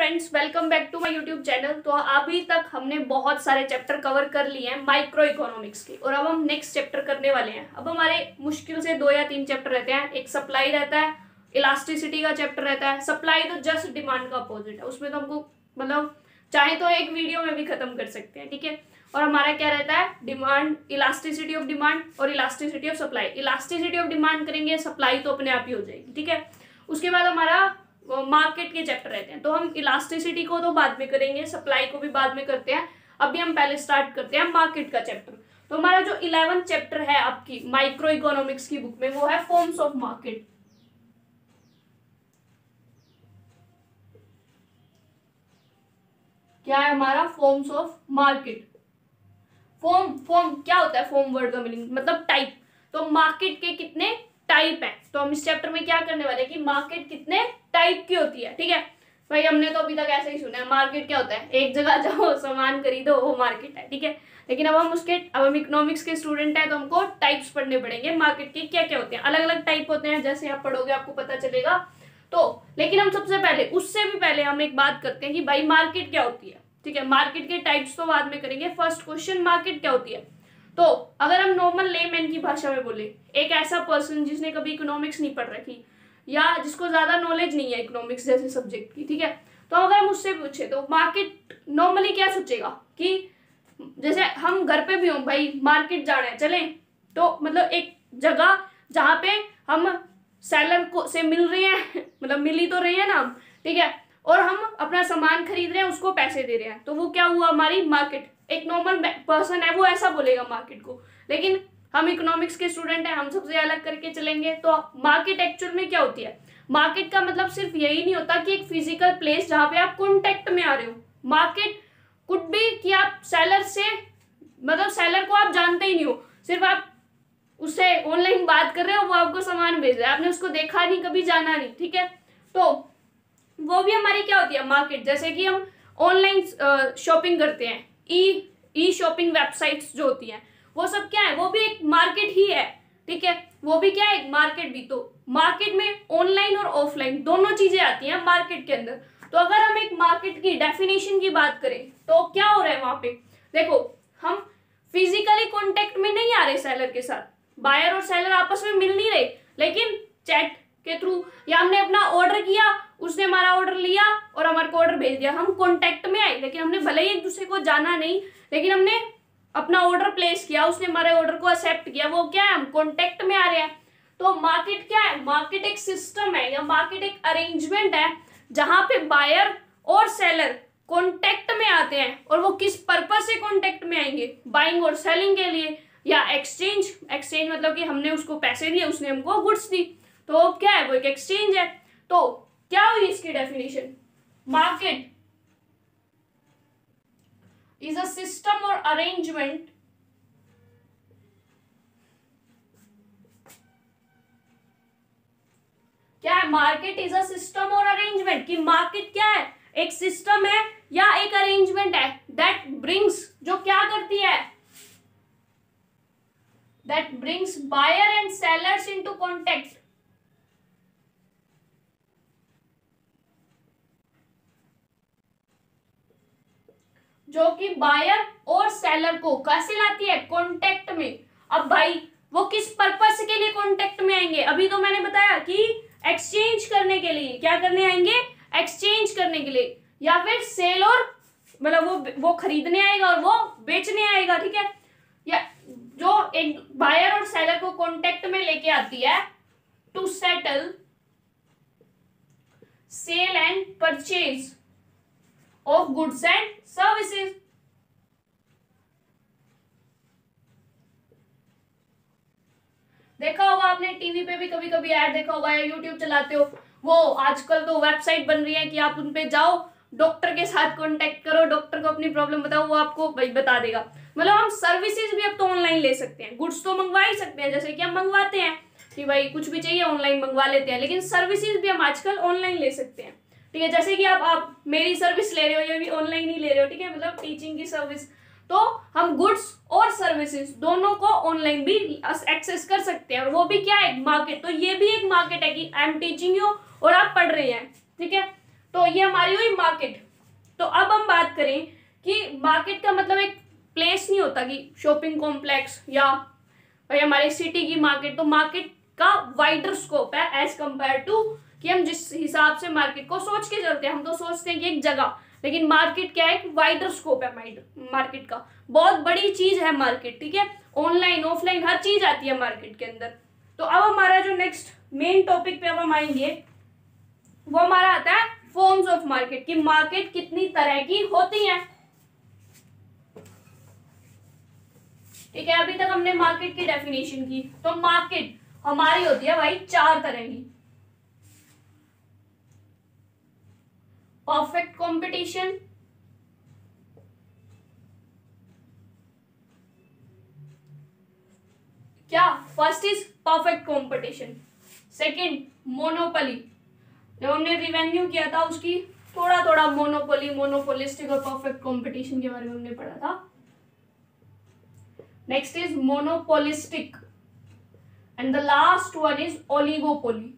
Friends, welcome back to my YouTube channel. तो अभी तक हमने बहुत सारे चैप्टर कवर कर लिए हैं माइक्रो इकोनॉमिक्स के, और अब हम नेक्स्ट चैप्टर करने वाले हैं। अब हमारे मुश्किल से 2 या 3 चैप्टर रहते हैं। एक सप्लाई रहता है, इलास्टिसिटी का चैप्टर रहता है। सप्लाई तो जस्ट डिमांड का अपोजिट है, उसमें तो हमको मतलब चाहे तो एक वीडियो में भी खत्म कर सकते हैं, ठीक है। और हमारा क्या रहता है, डिमांड, इलास्टिसिटी ऑफ डिमांड और elasticity of supply. Elasticity of demand करेंगे, सप्लाई तो अपने आप ही हो जाएगी, ठीक है। उसके बाद हमारा मार्केट के चैप्टर रहते हैं, तो हम इलास्टिसिटी को तो बाद में करेंगे, सप्लाई को भी बाद में करते हैं। अभी हम पहले स्टार्ट करते हैं मार्केट का चैप्टर। तो हमारा जो 11th चैप्टर है आपकी माइक्रो इकोनॉमिक्स की बुक में, वो है फॉर्म्स ऑफ मार्केट। क्या है हमारा, फॉर्म्स ऑफ मार्केट। फॉर्म क्या होता है, फॉर्म वर्ड का मीनिंग मतलब टाइप। तो मार्केट के कितने टाइप है, तो हम इस चैप्टर में क्या करने वाले हैं कि मार्केट कितने टाइप की होती है, ठीक है भाई। हमने तो अभी तक ऐसे ही सुना है, मार्केट क्या होता है, एक जगह जाओ सामान खरीदो, वो मार्केट है, ठीक है। लेकिन अब हम इकोनॉमिक्स के स्टूडेंट हैं, तो हमको टाइप्स पढ़ने पड़ेंगे मार्केट के, क्या क्या होते हैं। अलग अलग टाइप होते हैं, जैसे आप पढ़ोगे आपको पता चलेगा। तो लेकिन हम सबसे पहले, उससे भी पहले हम एक बात करते हैं कि भाई मार्केट क्या होती है, ठीक है। मार्केट के टाइप्स तो बाद में करेंगे। फर्स्ट क्वेश्चन, मार्केट क्या होती है। तो अगर हम नॉर्मल लेमैन की भाषा में बोले, एक ऐसा पर्सन जिसने कभी इकोनॉमिक्स नहीं पढ़ रखी या जिसको ज्यादा नॉलेज नहीं है इकोनॉमिक्स जैसे सब्जेक्ट की, ठीक है, तो अगर हम उससे पूछे तो मार्केट नॉर्मली क्या सोचेगा कि जैसे हम घर पे भी हो, भाई मार्केट जाना है चलें, तो मतलब एक जगह जहाँ पे हम सेलर को से मिल रहे हैं मतलब मिल ही तो रहे हैं ना हम, ठीक है, और हम अपना सामान खरीद रहे हैं, उसको पैसे दे रहे हैं, तो वो क्या हुआ, हमारी मार्केट। एक नॉर्मल पर्सन है वो ऐसा बोलेगा मार्केट को, लेकिन हम इकोनॉमिक्स के स्टूडेंट हैं, हम सबसे अलग करके चलेंगे। तो मार्केट एक्चुअल में क्या होती है, मार्केट का मतलब सिर्फ यही नहीं होता कि एक फिजिकल प्लेस जहां पे आप कॉन्टेक्ट में आ रहे हो। मार्केट कुड बी कि आप सेलर से, मतलब सेलर को आप जानते ही नहीं हो, सिर्फ आप उससे ऑनलाइन बात कर रहे हो, वो आपको सामान भेज रहा है, आपने उसको देखा नहीं, कभी जाना नहीं, ठीक है। तो वो भी हमारी क्या होती है, मार्केट। जैसे कि हम ऑनलाइन शॉपिंग करते हैं, ई शॉपिंग वेबसाइट्स जो होती हैं, वो सब क्या है, वो भी एक मार्केट ही है, ठीक है। वो भी क्या है, एक मार्केट भी। तो मार्केट में ऑनलाइन और ऑफलाइन दोनों चीजें आती हैं मार्केट के अंदर। तो अगर हम एक मार्केट की डेफिनेशन की बात करें तो क्या हो रहा है वहां पे, देखो हम फिजिकली कॉन्टेक्ट में नहीं आ रहे सेलर के साथ, बायर और सेलर आपस में मिल नहीं रहे, लेकिन चैट के थ्रू, या हमने अपना ऑर्डर किया, उसने हमारा ऑर्डर लिया और हमारे को ऑर्डर भेज दिया, हम कांटेक्ट में आए, लेकिन हमने भले ही एक दूसरे को जाना नहीं, लेकिन हमने अपना ऑर्डर प्लेस किया, उसने हमारे ऑर्डर को एक्सेप्ट किया, वो क्या है, हम कांटेक्ट में आ रहे हैं। तो मार्केट क्या है, मार्केट एक सिस्टम है या मार्केट एक अरेंजमेंट है जहां पे बायर और सेलर कांटेक्ट में आते हैं, और वो किस पर्पज से कांटेक्ट में आएंगे, बाइंग और सेलिंग के लिए, या एक्सचेंज मतलब कि हमने उसको पैसे दिए, उसने हमको गुड्स दी, तो क्या है, वो एक एक्सचेंज है। तो क्या हुई इसकी definition, market is a system और अरेंजमेंट क्या है, मार्केट इज अ सिस्टम और अरेंजमेंट, कि मार्केट क्या है, एक सिस्टम है या एक अरेंजमेंट है दैट ब्रिंग्स, जो क्या करती है, that brings buyer and sellers into contact, जो कि बायर और सेलर को कैसे लाती है, कांटेक्ट में। अब भाई वो किस पर्पस के लिए कांटेक्ट में आएंगे, अभी तो मैंने बताया कि एक्सचेंज करने के लिए, क्या करने आएंगे, एक्सचेंज करने के लिए, या फिर सेल और मतलब वो खरीदने आएगा और वो बेचने आएगा, ठीक है। या जो एक बायर और सेलर को कांटेक्ट में लेके आती है to settle sale and purchase of goods and services. देखा होगा आपने, टीवी पे भी कभी कभी ऐड देखा होगा, या यूट्यूब चलाते हो, वो आजकल तो वेबसाइट बन रही है कि आप उन पे जाओ, डॉक्टर के साथ कांटेक्ट करो, डॉक्टर को अपनी प्रॉब्लम बताओ, वो आपको भाई बता देगा। मतलब हम सर्विसेज भी अब तो ऑनलाइन ले सकते हैं, गुड्स तो मंगवा ही सकते हैं, जैसे कि हम मंगवाते हैं कि भाई कुछ भी चाहिए ऑनलाइन मंगवा लेते हैं, लेकिन सर्विसेज भी हम आजकल ऑनलाइन ले सकते हैं, ठीक है। जैसे कि आप मेरी सर्विस ले रहे हो, ये भी ऑनलाइन ही ले रहे हो, ठीक है, मतलब टीचिंग की सर्विस, तो हम गुड्स और सर्विसेज दोनों को ऑनलाइन भी एक्सेस कर सकते हैं, और वो भी क्या है, मार्केट। तो ये भी एक मार्केट है कि आई एम टीचिंग यू और आप पढ़ रहे हैं, ठीक है। तो ये हमारी हुई मार्केट। तो अब हम बात करें कि मार्केट का मतलब एक प्लेस नहीं होता कि शॉपिंग कॉम्प्लेक्स या भाई हमारे सिटी की मार्केट। तो मार्केट का वाइडर स्कोप है एज कंपेयर टू कि हम जिस हिसाब से मार्केट को सोच के चलते हैं। हम तो सोचते हैं कि एक जगह, लेकिन मार्केट क्या है, वाइडर स्कोप है मार्केट का, बहुत बड़ी चीज है मार्केट। ठीक है, ऑनलाइन ऑफलाइन हर चीज आती है मार्केट के अंदर। तो अब हमारा जो नेक्स्ट मेन टॉपिक पे अब हम आएंगे वो हमारा आता है फॉर्म्स ऑफ मार्केट, कि मार्केट कितनी तरह की होती है। ठीक है, अभी तक हमने मार्केट की डेफिनेशन की। तो मार्केट हमारी होती है भाई 4 तरह की। परफेक्ट कंपटीशन, क्या first is perfect competition. Second monopoly, जब हमने रिवेन्यू किया था उसकी थोड़ा थोड़ा मोनोपोली, मोनोपोलिस्टिक और परफेक्ट कंपटीशन के बारे में हमने पढ़ा था। Next is monopolistic and the last one is oligopoly.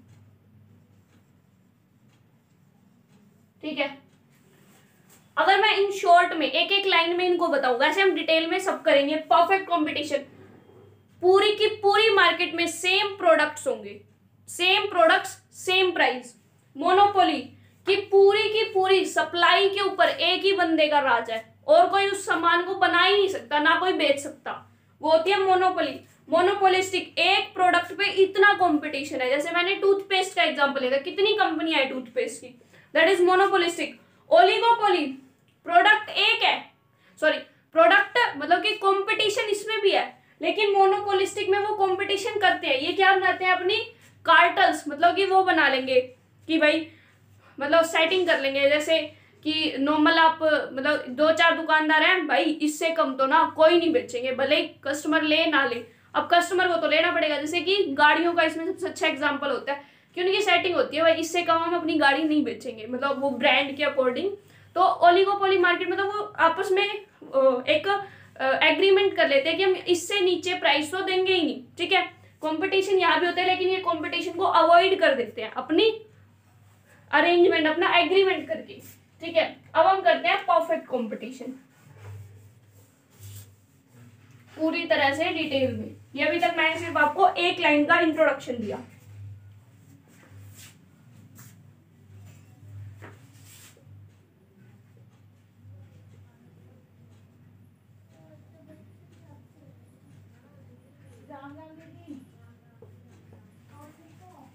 ठीक है, अगर मैं इन शॉर्ट में एक एक लाइन में इनको बताऊं, वैसे हम डिटेल में सब करेंगे। परफेक्ट कंपटीशन, पूरी की पूरी मार्केट में सेम प्रोडक्ट्स होंगे, same products same price. Monopoly की पूरी सप्लाई के ऊपर एक ही बंदे का राज है और कोई उस सामान को बना ही नहीं सकता, ना कोई बेच सकता, वो होती है मोनोपोली। मोनोपोलिस्टिक, एक प्रोडक्ट पे इतना कंपटीशन है, जैसे मैंने टूथपेस्ट का एग्जांपल लिया था, कितनी कंपनियां है टूथपेस्ट की, that is monopolistic. Oligopoly, product एक है, सॉरी प्रोडक्ट मतलब कि कंपटीशन इसमें भी है, लेकिन मोनोपोलिस्टिक में वो कंपटीशन करते हैं। ये क्या बनाते हैं, अपनी कार्टल्स, मतलब कि वो बना लेंगे कि भाई मतलब सेटिंग कर लेंगे, जैसे कि नॉर्मल आप मतलब 2-4 दुकानदार हैं भाई, इससे कम तो ना कोई नहीं बेचेंगे, भले ही कस्टमर ले ना ले। अब कस्टमर को तो लेना पड़ेगा, जैसे कि गाड़ियों का इसमें सबसे अच्छा एग्जांपल होता है कि उनकी सेटिंग होती है भाई, इससे कम हम अपनी गाड़ी नहीं बेचेंगे, मतलब वो ब्रांड के अकॉर्डिंग। तो ओलिगोपोली मार्केट मतलब वो आपस में एक एग्रीमेंट कर लेते हैं कि हम इससे नीचे प्राइस तो देंगे ही नहीं। ठीक है, कंपटीशन यहाँ भी होता है, लेकिन ये कंपटीशन को अवॉइड कर देते हैं अपनी अरेंजमेंट, अपना एग्रीमेंट करके। ठीक है, अब हम करते हैं परफेक्ट कंपटीशन पूरी तरह से डिटेल में। ये अभी तक मैंने सिर्फ आपको एक लाइन का इंट्रोडक्शन दिया।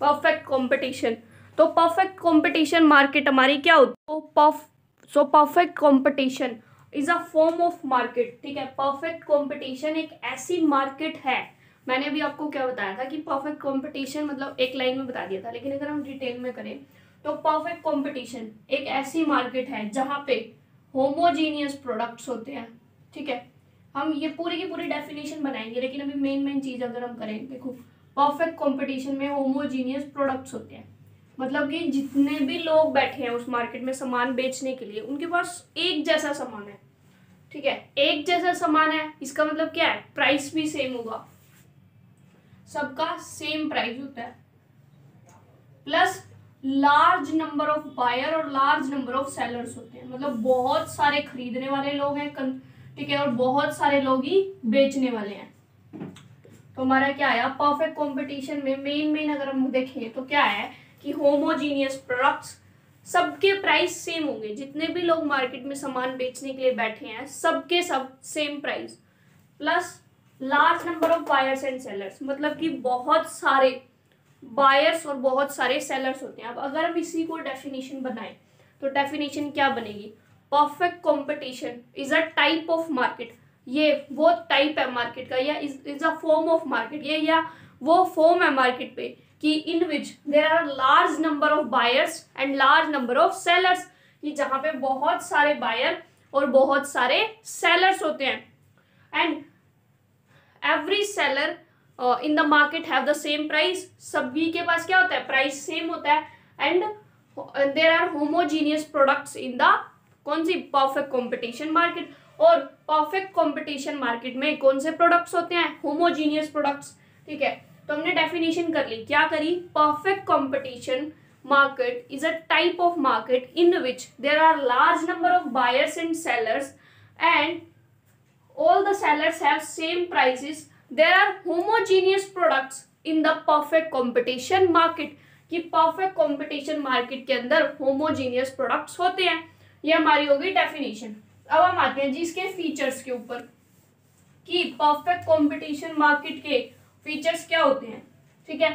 परफेक्ट कंपटीशन, तो परफेक्ट कंपटीशन मार्केट हमारी क्या होती है, so perfect competition is a form of market. ठीक है, परफेक्ट कंपटीशन एक ऐसी मार्केट है, मैंने भी आपको क्या बताया था कि परफेक्ट कंपटीशन मतलब एक लाइन में बता दिया था, लेकिन अगर हम डिटेल में करें तो परफेक्ट कंपटीशन एक ऐसी मार्केट है जहां पे होमोजीनियस प्रोडक्ट्स होते हैं। ठीक है, हम ये पूरी की पूरी डेफिनेशन बनाएंगे, लेकिन अभी मेन चीज अगर हम करें, देखो परफेक्ट कंपटीशन में होमोजीनियस प्रोडक्ट्स होते हैं, मतलब कि जितने भी लोग बैठे हैं उस मार्केट में सामान बेचने के लिए, उनके पास एक जैसा सामान है। ठीक है, एक जैसा सामान है, इसका मतलब क्या है, प्राइस भी सेम होगा, सबका सेम प्राइस होता है, plus large number of buyer और लार्ज नंबर ऑफ सेलर्स होते हैं, मतलब बहुत सारे खरीदने वाले लोग हैं। ठीक है, और बहुत सारे लोग ही बेचने वाले हैं। तो हमारा क्या आया, परफेक्ट कंपटीशन में मेन अगर हम देखें तो क्या है कि होमोजीनियस प्रोडक्ट्स, सबके प्राइस सेम होंगे, जितने भी लोग मार्केट में सामान बेचने के लिए बैठे हैं सबके सब same price, plus large number of buyers and sellers, मतलब कि बहुत सारे बायर्स और बहुत सारे सेलर्स होते हैं। अब अगर हम इसी को डेफिनेशन बनाएं तो डेफिनेशन क्या बनेगी, perfect competition is a type of market, ये वो टाइप है मार्केट का, या is a form of market, ये या वो फॉर्म है मार्केट पे कि in which there are large number of buyers and large number of sellers, कि जहां पे बहुत सारे बायर और बहुत सारे सेलर्स होते हैं, and every seller in the market have the same price, सभी के पास क्या होता है, प्राइस सेम होता है, and there are homogeneous products in the कौन सी, परफेक्ट कंपटीशन मार्केट। और परफेक्ट कंपटीशन मार्केट में कौन से प्रोडक्ट्स होते हैं, होमोजीनियस प्रोडक्ट्स। ठीक है, तो हमने डेफिनेशन कर ली, क्या करी, perfect competition market is a type of market in which there are large number of buyers and sellers and all the sellers have same prices. There are homogeneous products in the perfect competition market. कि perfect competition market के अंदर homogeneous products होते हैं. ये हमारी होगी definition. अब हम आते हैं जी इसके फीचर्स के ऊपर कि परफेक्ट कंपटीशन मार्केट के फीचर्स क्या होते हैं. ठीक है,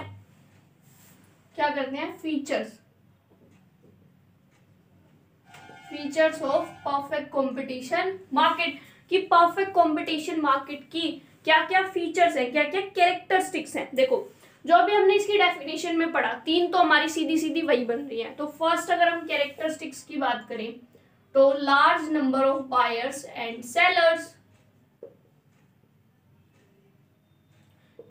क्या करते हैं features of perfect competition market. कि परफेक्ट कंपटीशन मार्केट की क्या क्या फीचर्स हैं, क्या क्या कैरेक्टरिस्टिक्स हैं. देखो जो अभी हमने इसकी डेफिनेशन में पढ़ा, 3 तो हमारी सीधी सीधी वही बन रही है. तो फर्स्ट अगर हम कैरेक्टरिस्टिक्स की बात करें तो large number of buyers and sellers,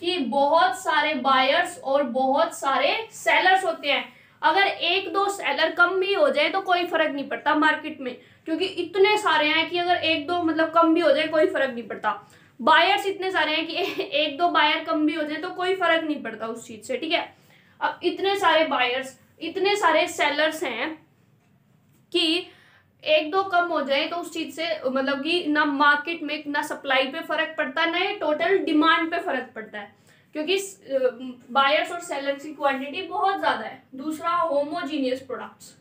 कि बहुत सारे बायर्स और बहुत सारे सेलर्स होते हैं. अगर 1-2 सेलर कम भी हो जाए तो कोई फर्क नहीं पड़ता मार्केट में, क्योंकि इतने सारे हैं कि अगर 1-2 मतलब कम भी हो जाए कोई फर्क नहीं पड़ता. बायर्स इतने सारे हैं कि 1-2 बायर कम भी हो जाए तो कोई फर्क नहीं पड़ता उस चीज से. ठीक है, अब इतने सारे बायर्स इतने सारे सेलर्स हैं कि 1-2 कम हो जाए तो उस चीज से मतलब कि ना मार्केट में ना सप्लाई पे फर्क पड़ता है, ना टोटल डिमांड पे फर्क पड़ता है, क्योंकि बायर्स और सेलर्स की क्वांटिटी बहुत ज्यादा है. दूसरा होमोजीनियस प्रोडक्ट्स,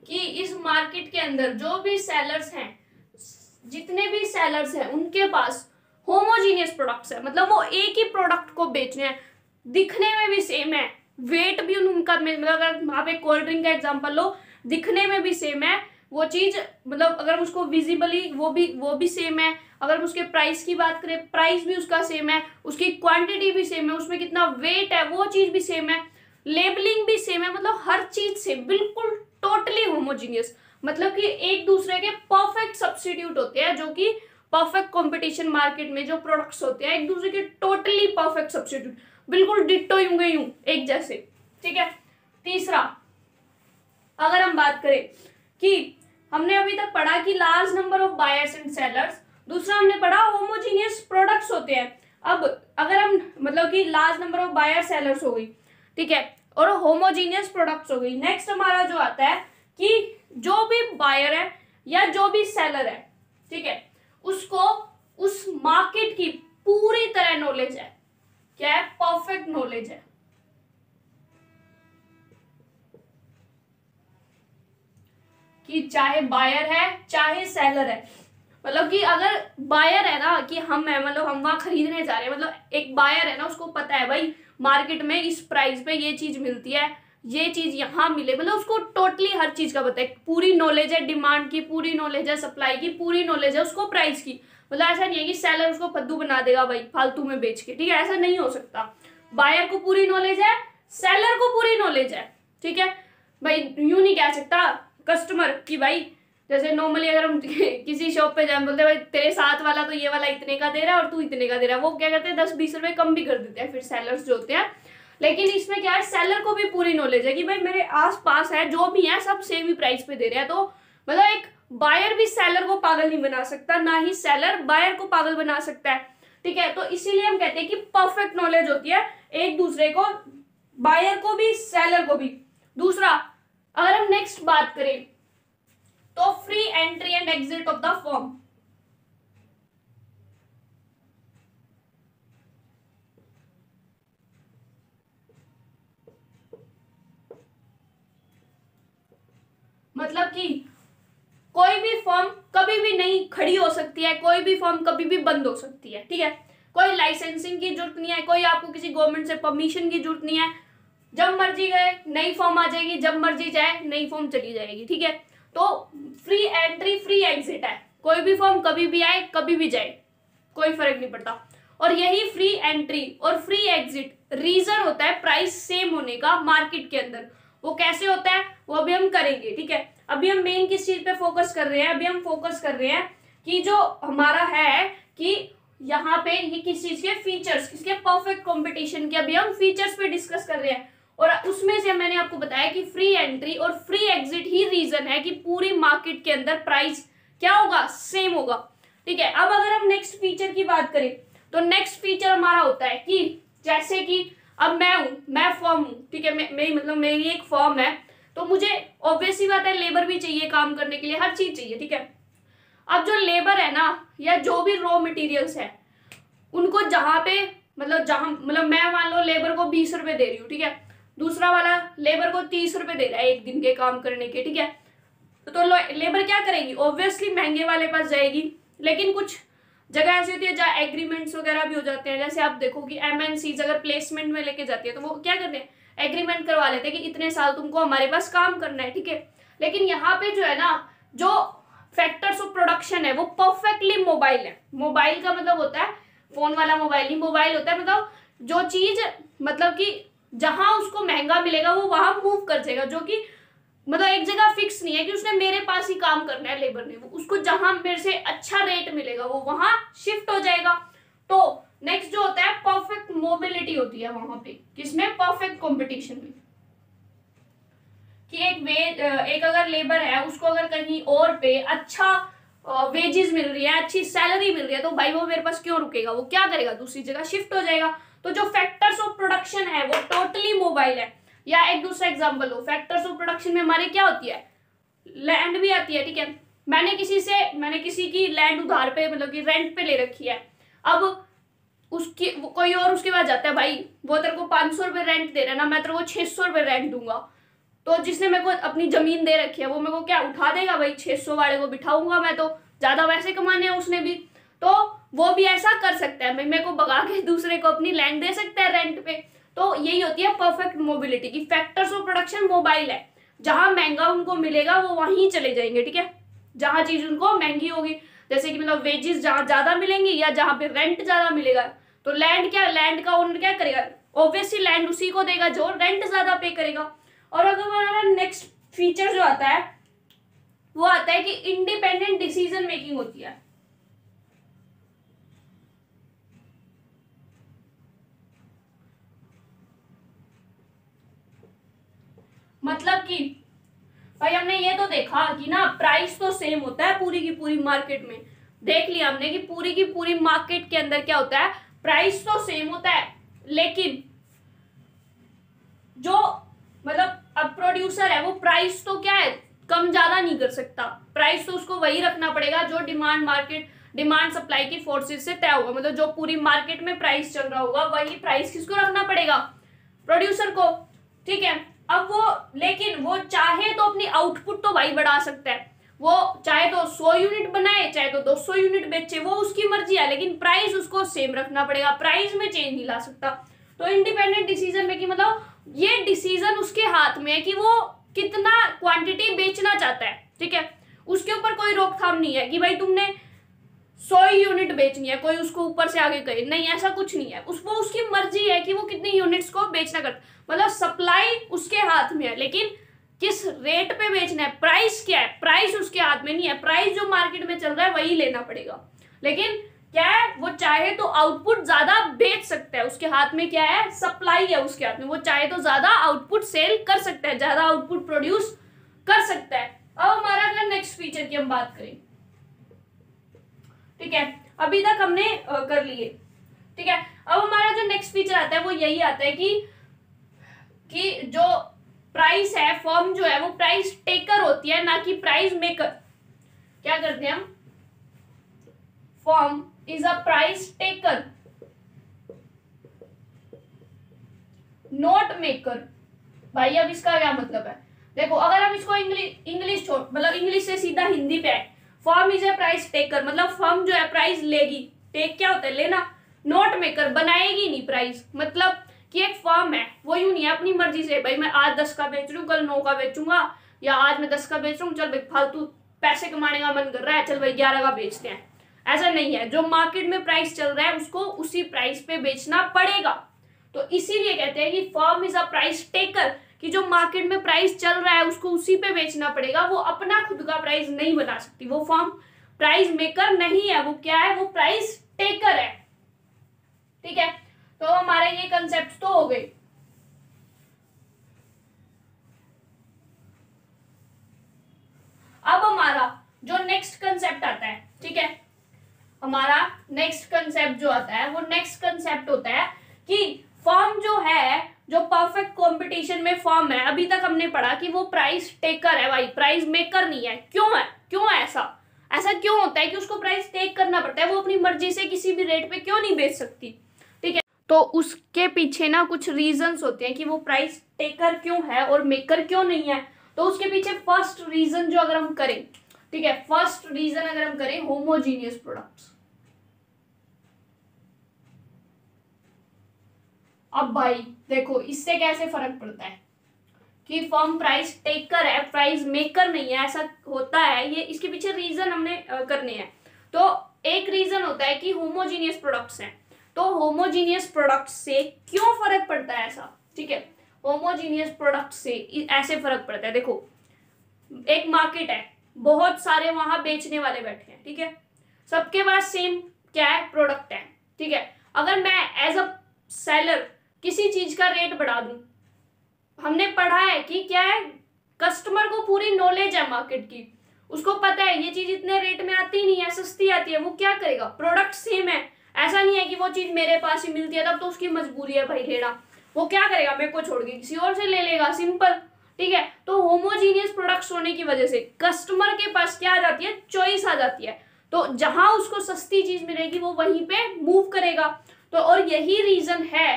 कि इस मार्केट के अंदर जो भी सेलर्स हैं, जितने भी सेलर्स हैं उनके पास होमोजीनियस प्रोडक्ट्स है. मतलब वो एक ही प्रोडक्ट को बेच रहे हैं, दिखने में भी सेम है, वेट भी उनका, मतलब अगर वहां पे कोल्ड ड्रिंक का एग्जांपल लो, दिखने में भी सेम है वो चीज, मतलब अगर उसको विजिबली वो भी सेम है. अगर उसके प्राइस की बात करें, प्राइस भी उसका सेम है, उसकी क्वांटिटी भी सेम है, उसमें कितना वेट है वो चीज भी सेम है, लेबलिंग भी सेम है, मतलब हर चीज से बिल्कुल टोटली होमोजीनियस. मतलब कि एक दूसरे के परफेक्ट सब्स्टिट्यूट होते हैं, जो कि परफेक्ट कंपटीशन मार्केट में जो प्रोडक्ट्स होते हैं एक दूसरे के टोटली परफेक्ट सब्स्टिट्यूट, बिल्कुल डिट्टो यूं एक जैसे. ठीक है, तीसरा अगर हम बात करें कि हमने अभी तक पढ़ा कि large number of buyers and sellers, दूसरा हमने पढ़ा होमोजीनियस प्रोडक्ट्स होते हैं. अब अगर हम मतलब कि large number of buyer sellers हो गई, ठीक है, और होमोजीनियस प्रोडक्ट्स हो गई. नेक्स्ट हमारा जो आता है कि जो भी बायर है या जो भी सेलर है, ठीक है, उसको उस मार्केट की पूरी तरह नॉलेज है. क्या है? परफेक्ट नॉलेज है. कि चाहे बायर है चाहे सेलर है, मतलब कि अगर बायर है ना कि हम है, मतलब हम वहां खरीदने जा रहे हैं, मतलब एक बायर है ना, उसको पता है भाई मार्केट में इस प्राइस पे ये चीज मिलती है, ये चीज यहाँ मिले, मतलब उसको टोटली हर चीज का पता है, पूरी नॉलेज है, डिमांड की पूरी नॉलेज है, सप्लाई की पूरी नॉलेज है, उसको प्राइस की. मतलब ऐसा नहीं है कि सेलर उसको फद्दू बना देगा भाई फालतू में बेच के. ठीक है, ऐसा नहीं हो सकता. बायर को पूरी नॉलेज है, सेलर को पूरी नॉलेज है. ठीक है भाई, यूं नहीं कह सकता कस्टमर कि भाई, जैसे नॉर्मली अगर हम किसी शॉप पे जाए, बोलते हैं भाई तेरे साथ वाला तो ये वाला इतने का दे रहा है और तू इतने का दे रहा है, वो क्या करते हैं 10-20 रुपए कम भी कर देते हैं फिर सेलर्स जो होते हैं. लेकिन इसमें क्या है, सेलर को भी पूरी नॉलेज है कि भाई मेरे आस पास है जो भी है सब सेम ही प्राइस पे दे रहे हैं. तो मतलब एक बायर भी सेलर को पागल नहीं बना सकता, ना ही सेलर बायर को पागल बना सकता है. ठीक है, तो इसीलिए हम कहते हैं कि परफेक्ट नॉलेज होती है एक दूसरे को, बायर को भी सेलर को भी. दूसरा अगर हम नेक्स्ट बात करें तो free entry and exit of the firm. मतलब कि कोई भी फर्म कभी भी नहीं खड़ी हो सकती है, कोई भी फर्म कभी भी बंद हो सकती है. ठीक है, कोई लाइसेंसिंग की जरूरत नहीं है, कोई आपको किसी गवर्नमेंट से परमिशन की जरूरत नहीं है. जब मर्जी गए नई फर्म आ जाएगी, जब मर्जी जाए नई फर्म चली जाएगी. ठीक है, तो फ्री एंट्री फ्री एग्जिट है, कोई भी फर्म कभी भी आए कभी भी जाए कोई फर्क नहीं पड़ता. और यही फ्री एंट्री और फ्री एग्जिट रीजन होता है प्राइस सेम होने का मार्केट के अंदर. वो कैसे होता है वो अभी हम करेंगे. ठीक है, अभी हम मेन किस चीज पे फोकस कर रहे हैं, अभी हम फोकस कर रहे हैं कि जो हमारा है कि यहाँ पे ये किस चीज के फीचर्स, किसके परफेक्ट कंपटीशन के अभी हम फीचर्स पे डिस्कस कर रहे हैं. और उसमें से मैंने आपको बताया कि फ्री एंट्री और फ्री एग्जिट ही रीजन है कि पूरी मार्केट के अंदर प्राइस क्या होगा, सेम होगा. ठीक है, अब अगर हम नेक्स्ट फीचर की बात करें तो नेक्स्ट फीचर हमारा होता है कि जैसे कि अब मैं फर्म हूँ, ठीक है, मेरी मतलब मेरी एक फर्म है, तो मुझे ऑब्वियस सी बात है लेबर भी चाहिए काम करने के लिए, हर चीज चाहिए, ठीक है। अब जो लेबर है ना, या जो भी रॉ मटेरियल्स है, उनको जहां पे मतलब मैं मान लो लेबर को 20 रुपए दे रही हूँ, ठीक है, दूसरा वाला लेबर को 30 रुपए दे रहा है एक दिन के काम करने के, ठीक है। तो लेबर क्या करेगी, ऑब्वियसली महंगे वाले पास जाएगी। लेकिन कुछ जगह ऐसी होती है जहाँ एग्रीमेंट्स वगैरह भी हो जाते हैं, जैसे आप देखो कि MNCs अगर प्लेसमेंट में लेके जाती है तो वो क्या करते हैं, एग्रीमेंट करवा लेते हैं कि इतने साल तुमको हमारे पास काम करना है, ठीक है। लेकिन यहाँ पे जो है ना, जो फैक्टर्स ऑफ प्रोडक्शन है वो परफेक्टली मोबाइल है। मोबाइल का मतलब होता है फोन वाला मोबाइल नहीं, मोबाइल होता है मतलब जो चीज मतलब कि जहां उसको महंगा मिलेगा वो वहां मूव कर जाएगा, जो कि मतलब एक जगह फिक्स नहीं है कि उसने मेरे पास ही काम करना है लेबर ने, वो उसको जहां मेरे से अच्छा रेट मिलेगा वो वहां शिफ्ट हो जाएगा। तो नेक्स्ट जो होता है परफेक्ट मोबिलिटी होती है वहां पे, किसमें, परफेक्ट कंपटीशन में, कि एक अगर लेबर है उसको अगर कहीं और पे अच्छा वेजेस मिल रही है, अच्छी सैलरी मिल रही है, तो भाई वो मेरे पास क्यों रुकेगा, वो क्या करेगा, दूसरी जगह शिफ्ट हो जाएगा। तो जो फैक्टर्स ऑफ प्रोडक्शन है वो टोटली मोबाइल है। या एक दूसरा example low, factors of production में हमारे क्या होती है, लैंड भी आती है, ठीक है। मैंने किसी की लैंड उधार पे मतलब कि रेंट पे ले रखी है, अब उसकी कोई और उसके पास जाता है, भाई वो तेरे को 500 रुपये रेंट दे रहा है ना, मैं तेरे को 600 रुपये रेंट दूंगा। तो जिसने मेरे को अपनी जमीन दे रखी है वो मेरे को क्या उठा देगा, भाई 600 वाले को बिठाऊंगा मैं, तो ज्यादा वैसे कमाने हैं उसने भी, तो वो भी ऐसा कर सकता है, मेरे को भगा के दूसरे को अपनी लैंड दे सकता है रेंट पे। तो यही होती है परफेक्ट मोबिलिटी की फैक्टर्स ऑफ प्रोडक्शन मोबाइल है, जहां महंगा उनको मिलेगा वो वहीं चले जाएंगे, ठीक है, जहां चीज उनको महंगी होगी, जैसे कि मतलब वेजेस जहां ज्यादा मिलेंगी या जहां पे रेंट ज्यादा मिलेगा, तो लैंड का ओनर क्या करेगा, ऑब्वियसली लैंड उसी को देगा जो रेंट ज्यादा पे करेगा। और अगर हमारा नेक्स्ट फीचर जो आता है वो आता है कि इंडिपेंडेंट डिसीजन मेकिंग होती है। मतलब कि भाई हमने ये तो देखा कि ना प्राइस तो सेम होता है पूरी की पूरी मार्केट में, देख लिया हमने कि पूरी की पूरी मार्केट के अंदर क्या होता है, प्राइस तो सेम होता है, लेकिन जो मतलब अब प्रोड्यूसर है वो प्राइस तो क्या है कम ज्यादा नहीं कर सकता, प्राइस तो उसको वही रखना पड़ेगा जो डिमांड सप्लाई की फोर्सेस से तय होगा, मतलब जो पूरी मार्केट में प्राइस चल रहा होगा वही प्राइस किसको रखना पड़ेगा, प्रोड्यूसर को, ठीक है। अब लेकिन वो चाहे तो अपनी आउटपुट तो भाई बढ़ा सकता है, वो चाहे तो 100 यूनिट बनाए चाहे तो 200 यूनिट बेचे, वो उसकी मर्जी है, लेकिन प्राइस उसको सेम रखना पड़ेगा, प्राइस में चेंज नहीं ला सकता। तो इंडिपेंडेंट डिसीजन मेकिंग मतलब ये डिसीजन उसके हाथ में है कि वो कितना क्वांटिटी बेचना चाहता है, ठीक है, उसके ऊपर कोई रोकथाम नहीं है कि भाई तुमने 100 यूनिट बेचनी है, कोई उसको ऊपर से आगे कहे नहीं, ऐसा कुछ नहीं है, वो उसकी मर्जी है कि वो कितनी यूनिट्स को बेचना करता, मतलब सप्लाई उसके हाथ में है, लेकिन किस रेट पे बेचना है, प्राइस क्या है, प्राइस उसके हाथ में नहीं है, प्राइस जो मार्केट में चल रहा है वही लेना पड़ेगा। लेकिन क्या है, वो चाहे तो आउटपुट ज्यादा बेच सकता है, उसके हाथ में क्या है, सप्लाई है उसके हाथ में, वो चाहे तो ज्यादा आउटपुट सेल कर सकता है, ज्यादा आउटपुट प्रोड्यूस कर सकता है। अब हमारा अगर नेक्स्ट फीचर की हम बात करें, ठीक है, अभी तक हमने कर लिए, ठीक है। अब हमारा जो नेक्स्ट फीचर आता है वो यही आता है कि जो प्राइस है, फर्म जो है वो प्राइस टेकर होती है ना कि प्राइस मेकर। क्या करते हैं हम, firm is a price taker not maker. भाई अब इसका क्या मतलब है, देखो अगर हम इसको इंग्लिश छोड़ मतलब इंग्लिश से सीधा हिंदी पे आए, firm is a price taker मतलब फर्म जो है प्राइस लेगी, टेक क्या होता है लेना, नॉट मेकर बनाएगी नहीं प्राइस, मतलब कि एक फर्म है वो यूं नहीं है अपनी मर्जी से भाई मैं आज 10 का बेच रहा हूँ कल 9 का बेचूंगा, या आज मैं 10 का बेच रहा हूँ चल भाई फालतू पैसे कमाने का मन कर रहा है चल भाई 11 का बेचते हैं, ऐसा नहीं है, जो मार्केट में प्राइस चल रहा है उसको उसी प्राइस पे बेचना पड़ेगा। तो इसीलिए कहते हैं कि firm is a price taker, कि जो मार्केट में प्राइस चल रहा है उसको उसी पे बेचना पड़ेगा, वो अपना खुद का प्राइस नहीं बना सकती, वो फर्म प्राइस मेकर नहीं है, वो क्या है, वो प्राइस टेकर है, ठीक है। तो हमारे ये कंसेप्ट तो हो गए। अब हमारा जो नेक्स्ट कंसेप्ट आता है, ठीक है, हमारा नेक्स्ट कंसेप्ट जो आता है वो नेक्स्ट कंसेप्ट होता है कि फर्म जो है, जो परफेक्ट कंपटीशन में फर्म है, अभी तक हमने पढ़ा कि वो प्राइस टेकर है भाई, प्राइस मेकर नहीं है। क्यों है, क्यों है ऐसा, ऐसा क्यों होता है कि उसको प्राइस टेक करना पड़ता है? वो अपनी मर्जी से किसी भी रेट पे क्यों नहीं बेच सकती? ठीक है, तो उसके पीछे ना कुछ रीजंस होते हैं कि वो प्राइस टेकर क्यों है और मेकर क्यों नहीं है। तो उसके पीछे फर्स्ट रीजन जो अगर हम करें, ठीक है, फर्स्ट रीजन अगर हम करें होमोजीनियस प्रोडक्ट्स। अब भाई देखो इससे कैसे फर्क पड़ता है कि फर्म प्राइस टेकर है, प्राइस मेकर नहीं है, ऐसा होता है। ये इसके पीछे रीजन हमने करने हैं। तो एक रीजन होता है कि होमोजीनियस प्रोडक्ट्स हैं। तो होमोजीनियस प्रोडक्ट्स से क्यों फर्क पड़ता है ऐसा? ठीक है, होमोजीनियस प्रोडक्ट से ऐसे फर्क पड़ता है। देखो एक मार्केट है, बहुत सारे वहां बेचने वाले बैठे हैं, ठीक है, सबके पास सेम क्या है, प्रोडक्ट है। ठीक है, अगर मैं एज अ सेलर किसी चीज का रेट बढ़ा दूं, हमने पढ़ा है कि क्या है, कस्टमर को पूरी नॉलेज है मार्केट की, उसको पता है ये चीज इतने रेट में आती नहीं है, सस्ती आती है, वो क्या करेगा, प्रोडक्ट सेम है, ऐसा नहीं है कि वो चीज मेरे पास ही मिलती है तब तो उसकी मजबूरी है भाई लेना, वो क्या करेगा, मेरे को छोड़ के किसी और से ले लेगा, सिंपल। ठीक है, तो होमोजीनियस प्रोडक्ट्स होने की वजह से कस्टमर के पास क्या आ जाती है, चॉइस आ जाती है। तो जहां उसको सस्ती चीज मिलेगी वो वहीं पे मूव करेगा। तो और यही रीजन है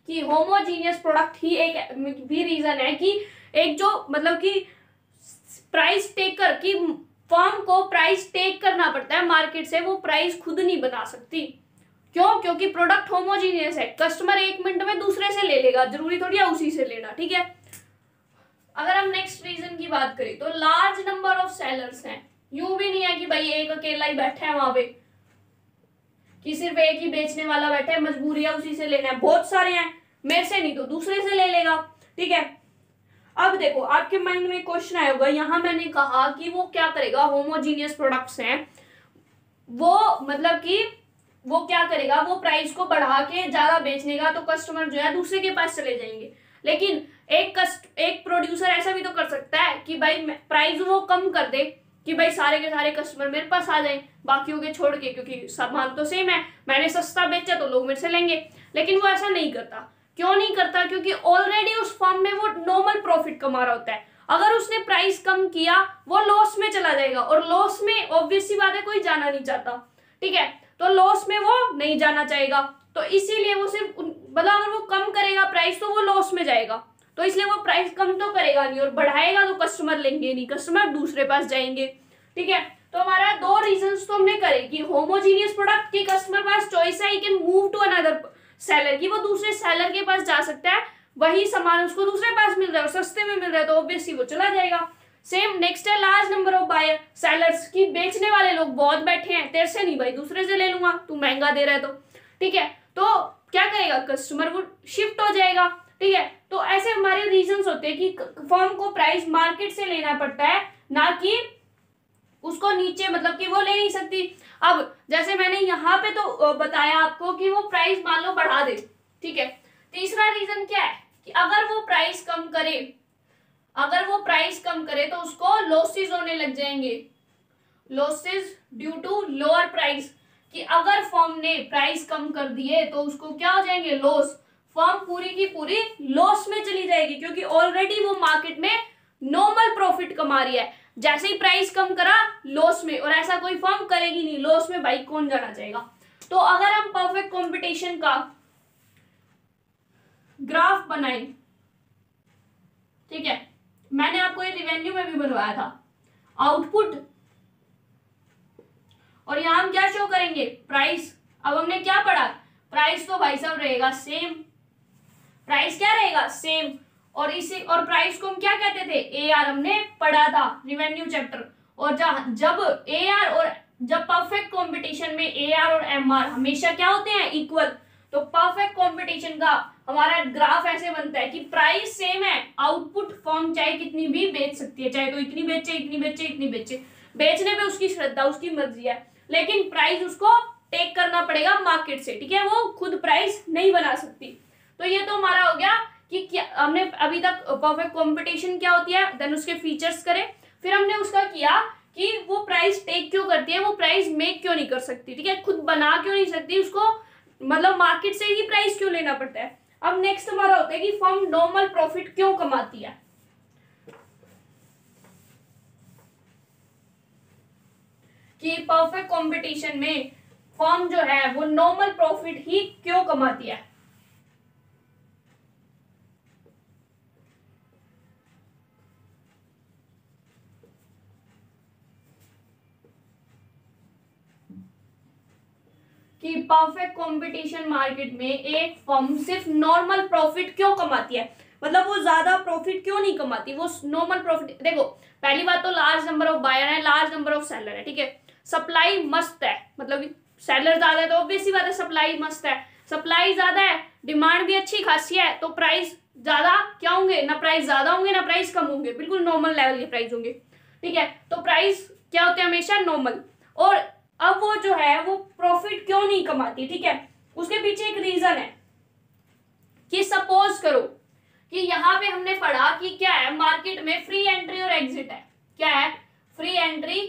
कि होमोजीनियस प्रोडक्ट ही एक भी रीजन है कि एक जो मतलब कि प्राइस टेकर की फर्म को प्राइस टेक करना पड़ता है मार्केट से, वो प्राइस खुद नहीं बना सकती। क्यों? क्योंकि प्रोडक्ट होमोजीनियस है, कस्टमर 1 मिनट में दूसरे से ले लेगा, जरूरी थोड़ी है उसी से लेना। ठीक है, अगर हम नेक्स्ट रीजन की बात करें तो लार्ज नंबर ऑफ सेलर्स हैं। यूं भी नहीं है कि भाई एक अकेला ही बैठा है वहां पे, कि सिर्फ एक ही बेचने वाला बैठा है, मजबूरी है उसी से लेना है, बहुत सारे हैं, मेरे से नहीं तो दूसरे से ले लेगा। ठीक है, अब देखो आपके माइंड में क्वेश्चन आया होगा, यहां मैंने कहा कि वो क्या करेगा, होमोजीनियस प्रोडक्ट्स हैं, वो मतलब कि वो क्या करेगा, वो प्राइस को बढ़ा के ज्यादा बेचने का, तो कस्टमर जो है दूसरे के पास चले जाएंगे। लेकिन एक प्रोड्यूसर ऐसा भी तो कर सकता है कि भाई प्राइस वो कम कर दे कि भाई सारे के सारे कस्टमर मेरे पास आ जाएं, बाकियों के छोड़ के, क्योंकि सामान तो सेम है, मैंने सस्ता बेचा तो लोग मेरे से लेंगे। लेकिन वो ऐसा नहीं करता। क्यों नहीं करता? क्योंकि ऑलरेडी उस फर्म में वो नॉर्मल प्रॉफिट कमा रहा होता है। अगर उसने प्राइस कम किया वो लॉस में चला जाएगा, और लॉस में ऑब्वियस सी बात है कोई जाना नहीं चाहता। ठीक है, तो लॉस में वो नहीं जाना चाहेगा, तो इसीलिए वो सिर्फ मतलब अगर वो कम करेगा प्राइस तो वो लॉस में जाएगा, तो इसलिए वो प्राइस कम तो करेगा नहीं, और बढ़ाएगा तो कस्टमर लेंगे नहीं, कस्टमर दूसरे पास जाएंगे। ठीक है, तो हमारा 2 रीजंस तो हमने करे कि होमोजीनियस प्रोडक्ट की कस्टमर पास चॉइस है, ही can move to another seller, की वो दूसरे सेलर के पास जा सकता है, वही सामान उसको दूसरे पास मिल रहा है और सस्ते में मिल रहा है, तो ऑब्वियसली वो चला जाएगा। सेम नेक्स्ट है large number of buyer sellers, की बेचने वाले लोग बहुत बैठे हैं, तेरे से नहीं भाई दूसरे से ले लूंगा, तू महंगा दे रहा है तो। ठीक है, तो क्या करेगा, कस्टमर वो शिफ्ट हो जाएगा। ठीक है, तो ऐसे हमारे रीजंस होते हैं कि फर्म को प्राइस मार्केट से लेना पड़ता है, ना कि उसको नीचे, मतलब कि वो ले नहीं सकती। अब जैसे मैंने यहाँ पे तो बताया आपको कि वो प्राइस मान लो बढ़ा दे। ठीक है, तीसरा रीजन क्या है कि अगर वो प्राइस कम करे, अगर वो प्राइस कम करे तो उसको लॉसेस होने लग जाएंगे, losses due to lower price, कि अगर फर्म ने प्राइस कम कर दिए तो उसको क्या हो जाएंगे, लॉस, फर्म पूरी की पूरी लॉस में चली जाएगी, क्योंकि ऑलरेडी वो मार्केट में नॉर्मल प्रॉफिट कमा रही है। जैसे ही प्राइस कम करा लॉस में, और ऐसा कोई फर्म करेगी नहीं, लॉस में भाई कौन जाना चाहेगा। तो अगर हम परफेक्ट कंपटीशन का ग्राफ बनाएं, ठीक है, मैंने आपको ये रिवेन्यू में भी बनवाया था, आउटपुट, और यहां हम क्या शो करेंगे, प्राइस। अब हमने क्या पढ़ा, प्राइस तो भाई साहब रहेगा सेम, प्राइस क्या रहेगा, सेम, और इसे और प्राइस को हम क्या कहते थे, एआर, हमने पढ़ा था रिवेन्यू चैप्टर। और जब एआर और जब परफेक्ट कंपटीशन में एआर और एमआर हमेशा क्या होते हैं, इक्वल, तो परफेक्ट कंपटीशन का हमारा ग्राफ ऐसे बनता है कि प्राइस सेम है, आउटपुट फर्म चाहे कितनी भी बेच सकती है, चाहे तो इतनी बेचे इतनी बेचे इतनी बेचे, बेचने पे उसकी श्रद्धा, उसकी मर्जी है, लेकिन प्राइस उसको टेक करना पड़ेगा मार्केट से। ठीक है, वो खुद प्राइस नहीं बना सकती। तो ये तो हमारा हो गया कि क्या हमने अभी तक परफेक्ट कंपटीशन क्या होती है, देन उसके फीचर्स करे, फिर हमने उसका किया कि वो प्राइस टेक क्यों करती है, वो प्राइस मेक क्यों नहीं कर सकती। ठीक है, खुद बना क्यों नहीं सकती, उसको मतलब मार्केट से ही प्राइस क्यों लेना पड़ता है। अब नेक्स्ट हमारा होता है कि फर्म नॉर्मल प्रॉफिट क्यों कमाती है। कि परफेक्ट कंपटीशन में फर्म जो है वो नॉर्मल प्रॉफिट ही क्यों कमाती है। कि परफेक्ट कंपटीशन मार्केट में एक फर्म सिर्फ नॉर्मल प्रॉफिट क्यों कमाती है, मतलब वो ज्यादा प्रॉफिट क्यों नहीं कमाती, वो नॉर्मल प्रॉफिट। देखो पहली बात तो लार्ज नंबर ऑफ बायर है, लार्ज नंबर ऑफ सेलर है, ठीक है। सप्लाई मस्त है, मतलब सेलर ज्यादा है तो ऑब्वियस सी बात है सप्लाई मस्त है, सप्लाई ज्यादा है, डिमांड भी अच्छी खासी है, तो प्राइस ज्यादा क्या होंगे, ना प्राइस ज्यादा होंगे ना प्राइस कम होंगे, बिल्कुल नॉर्मल लेवल के प्राइस होंगे, ठीक है। तो प्राइस क्या होते हैं हमेशा नॉर्मल। और अब वो जो है वो प्रॉफिट क्यों नहीं कमाती, ठीक है, उसके पीछे एक रीजन है कि सपोज करो कि यहाँ पे हमने पढ़ा कि क्या है मार्केट में फ्री एंट्री और एग्जिट है, क्या है, free entry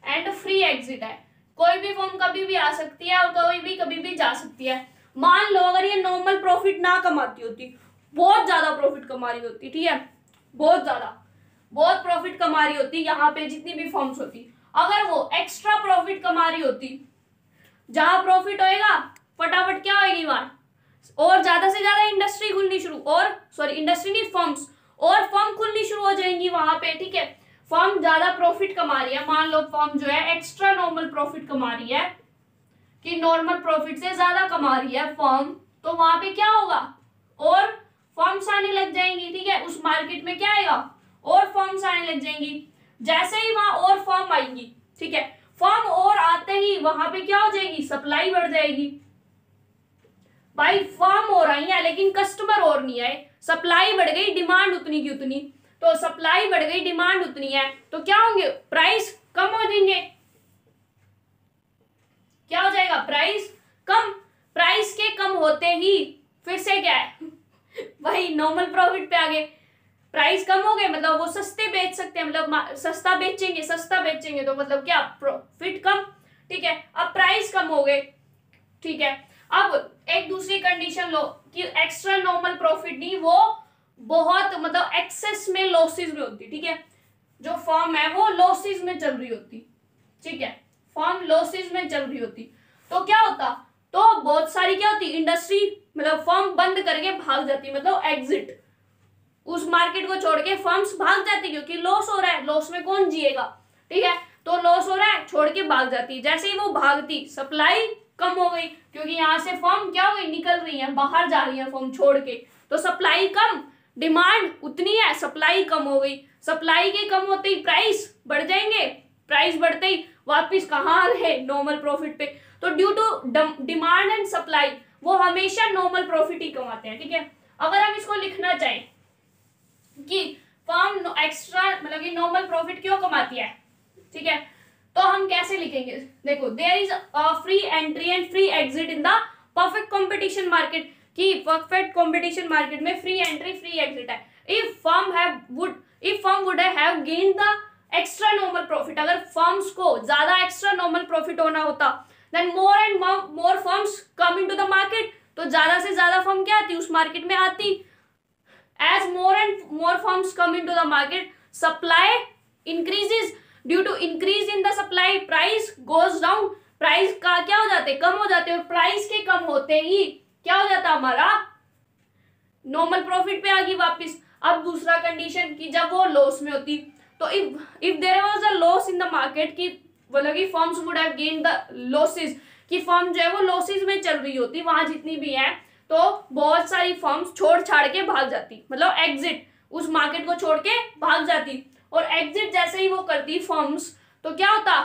and free exit है। कोई भी फर्म कभी भी आ सकती है और कोई भी कभी भी जा सकती है। मान लो अगर ये नॉर्मल प्रॉफिट ना कमाती होती, बहुत ज्यादा प्रॉफिट कमा रही होती, ठीक है, बहुत प्रॉफिट कमा रही होती, यहाँ पे जितनी भी फर्म्स होती, अगर वो एक्स्ट्रा प्रॉफिट कमा रही होती, जहां प्रॉफिट होएगा फटाफट क्या होएगी वहां, और ज्यादा से ज्यादा इंडस्ट्री खुलनी शुरू, और सॉरी इंडस्ट्री नहीं फर्म्स, और फर्म खुलनी शुरू हो जाएंगी वहां पे, ठीक है। फर्म ज्यादा प्रॉफिट कमा रही है, मान लो फर्म जो है एक्स्ट्रा नॉर्मल प्रॉफिट कमा रही है, कि नॉर्मल प्रॉफिट से ज्यादा कमा रही है फर्म, तो वहां पे क्या होगा, और फर्म्स आने लग जाएंगी, ठीक है, उस मार्केट में क्या आएगा, और फर्म्स आने लग जाएंगी। जैसे ही वहां और फर्म आएंगी, ठीक है, फर्म और आते ही वहां पे क्या हो जाएगी, सप्लाई बढ़ जाएगी। भाई फर्म और आई है लेकिन कस्टमर और नहीं आए, सप्लाई बढ़ गई डिमांड उतनी की उतनी, तो सप्लाई बढ़ गई डिमांड उतनी है, तो क्या होंगे, प्राइस कम हो जाएंगे, क्या हो जाएगा, प्राइस कम। प्राइस के कम होते ही फिर से क्या है भाई नॉर्मल प्रॉफिट पे आ गए, प्राइस कम हो गए मतलब वो सस्ते बेच सकते हैं, मतलब सस्ता बेचेंगे तो मतलब क्या, प्रॉफिट कम, ठीक है। अब प्राइस कम हो गए, ठीक है। अब एक दूसरी कंडीशन लो कि एक्स्ट्रा नॉर्मल प्रॉफिट नहीं, वो बहुत मतलब एक्सेस में लॉसेस में होती, ठीक है, जो फर्म है वो लॉसेस में चल रही होती, ठीक है, फर्म लॉसेस में चल रही होती, तो क्या होता, तो बहुत सारी क्या होती इंडस्ट्री, मतलब फर्म बंद करके भाग जाती, मतलब एग्जिट, उस मार्केट को छोड़ के फर्म्स भाग जाती, क्योंकि लॉस हो रहा है, लॉस में कौन जिएगा, ठीक है, तो लॉस हो रहा है छोड़ के भाग जाती। जैसे ही वो भागती सप्लाई कम हो गई, क्योंकि यहाँ से फर्म क्या हो गई, निकल रही है, बाहर जा रही है फर्म छोड़ के, तो सप्लाई कम, डिमांड उतनी है, सप्लाई कम हो गई, सप्लाई के कम होते ही प्राइस बढ़ जाएंगे, प्राइस बढ़ते ही वापिस कहाँ आ गए, नॉर्मल प्रॉफिट पे। तो due to demand and supply वो हमेशा नॉर्मल प्रॉफिट ही कमाते हैं, ठीक है। अगर हम इसको लिखना चाहें कि फर्म एक्स्ट्रा मतलब कि नॉर्मल प्रॉफिट क्यों कमाती है, ठीक है, तो हम कैसे लिखेंगे, देखो there is a free entry and free exit in the perfect competition market, कि परफेक्ट कंपटीशन मार्केट में फ्री एंट्री फ्री एग्जिट है। If firm would have gain the extra normal profit, अगर फर्म्स को ज्यादा एक्स्ट्रा नॉर्मल प्रॉफिट होना होता, then more and more firms come into the market, तो ज्यादा से ज्यादा फर्म क्या आती, उस मार्केट में आती। As more and more firms come into the market, supply increases. Due to increase in the supply, price goes down. Price का क्या हो जाते, कम हो जाते, और प्राइस के कम होते ही क्या हो जाता, हमारा नॉर्मल प्रॉफिट पे आ गई वापिस। अब दूसरा कंडीशन कि जब वो लॉस में होती, तो if there was a loss in the market, की बोला कि firms would have gain the losses, कि फर्म जो है वो लॉसेस में चल रही होती, वहां जितनी भी है, तो बहुत सारी फर्म्स छोड़ छाड़ के भाग जाती, मतलब एग्जिट, उस मार्केट को छोड़ के भाग जाती। और एग्जिट जैसे ही वो करती फर्म्स, तो क्या होता,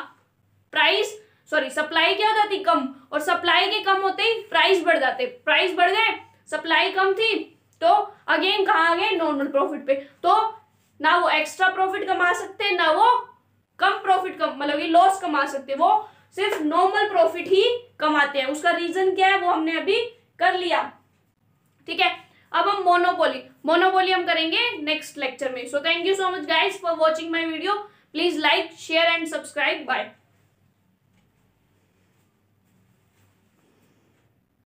सप्लाई क्या हो जाती, कम, और सप्लाई के कम होते ही प्राइस बढ़ जाते, प्राइस बढ़ गए, सप्लाई कम थी, तो अगेन कहाँ आ गए, नॉर्मल प्रॉफिट पे। तो ना वो एक्स्ट्रा प्रॉफिट कमा सकते, ना वो कम प्रॉफिट मतलब ये लॉस कमा सकते, वो सिर्फ नॉर्मल प्रॉफिट ही कमाते हैं। उसका रीजन क्या है वो हमने अभी कर लिया, ठीक है। अब हम मोनोपोली हम करेंगे नेक्स्ट लेक्चर में। So thank you so much guys for watching my video, please like share and subscribe, bye.